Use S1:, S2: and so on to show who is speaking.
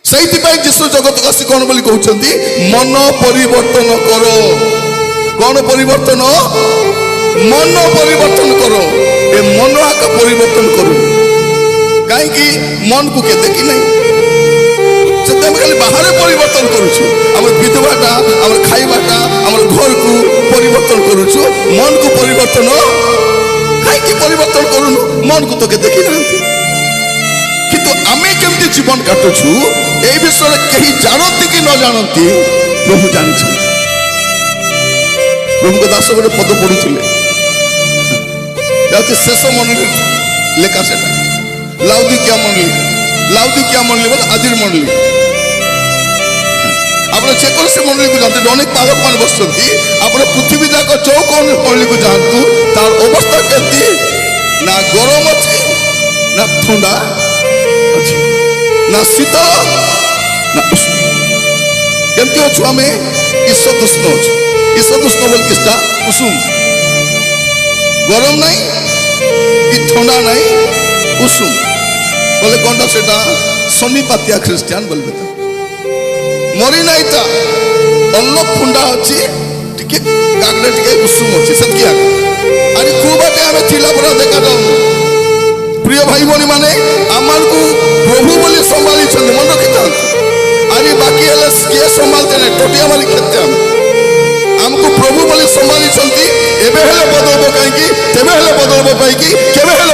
S1: সেইଥିପାଇଁ ଯୀଶୁ ଜଗତକୁ ଆସି କଣ ବୋଲି କହୁଛନ୍ତି, ମନ ପରିବର୍ତ୍ତନ କର। କଣ ପରିବର୍ତ୍ତନ? ମନ ପରିବର୍ତ୍ତନ କର। ଏ ମନ ଆକା ପରିବର୍ତ୍ତନ କରୁ। କାହିଁକି? ମନକୁ କେ ଦେଖି ନାହିଁ, ସେତେ ଆମେ ଖାଲି ବାହାରେ ପରିବର୍ତ୍ତନ କରୁଛୁ। ଆମର ବିଧବାଟା, ଆମର ଖାଇବାଟା, ଆମର ଘରକୁ ପରିବର୍ତ୍ତନ କରୁଛୁ। ମନକୁ ପରିବର୍ତ୍ତନ କାହିଁକି ପରିବର୍ତ୍ତନ କରୁନୁ? ମନକୁ ତ କେ ଦେଖି ନାହାନ୍ତି। କିନ୍ତୁ ଆମେ କେମିତି ଜୀବନ କାଟୁଛୁ এই বিষয়ে কেହି ଜାଣନ୍ତି କି ନ ଜାଣନ୍ତି, ପ୍ରଭୁ ଜାଣିଛନ୍ତି। ପ୍ରଭୁଙ୍କ ଦାସ ଗୋଟେ ପଦ ପଢୁଥିଲେ, ଶେଷ ମଣ୍ଡଳୀ ଲେଖା ସେଟା ଲାଉଦିକିଆ ମଣ୍ଡଳୀ। ଲାଉଦିକିଆ ମଣ୍ଡଳୀ ମାନେ ଆଜିର ମଣ୍ଡଳୀ। ଆପଣ ଯେକୌଣସି ମଣ୍ଡଳୀକୁ ଯାଆନ୍ତୁ, ଅନେକ ପାଲକ ମାନେ ବସିଛନ୍ତି। ଆପଣ ପୃଥିବୀ ଯାକ ଯୋଉ କୌଣସି ମଣ୍ଡଳୀକୁ ଯାଆନ୍ତୁ, ତାର ଅବସ୍ଥା କେମିତି? ନା ଗରମ ଅଛି, ନା ଥଣ୍ଡା ଅଛି, ନା ଶୀତ ନା ଉଷ୍ଣ। କେମିତି ଅଛୁ ଆମେ? ଈଶଦୁଷ୍ଣ ଅଛୁ। ଈଶଦୁଷ୍ଣ ବୋଲି କିଛିଟା ଉଷୁମ, ଗରମ ନାହିଁ କି ଥଣ୍ଡା ନାହିଁ, ଉଷୁମ ବୋଲେ କଣଟା ସେଟା? ଶନିପାତିଆ ଖ୍ରୀଷ୍ଟିଆନ ବୋଲବେ। ମରି ନାହିଁ ତା ଅଲ୍ଲଭ ଫୁଣ୍ଡା ଅଛି, ଟିକେ ଗାଗରେ ଟିକେ ଉଷୁମ ଅଛି, ସେତିକି ଆଗ। ଆରେ କୋଉ ବାଟେ ଆମେ ଥିଲା ପରା ଦେଖାଯାଉନି। প্রিয় ভাই ভনী মানে আমারকু প্রভু বলে সম্ভালিছেন, মনে রাখিথান্তু। আরে বাকি হলে কিয়ে সম্ভালতে নাই, টোটিয়া মারি খেতে ଆମକୁ ପ୍ରଭୁ ବୋଲି ସମ୍ଭାଳିଛନ୍ତି। ଏବେ ହେଲେ ବଦଳବ କାହିଁକି, ତେବେ ହେଲେ ବଦଳବ ପାଇଁକି, କେବେ ହେଲେ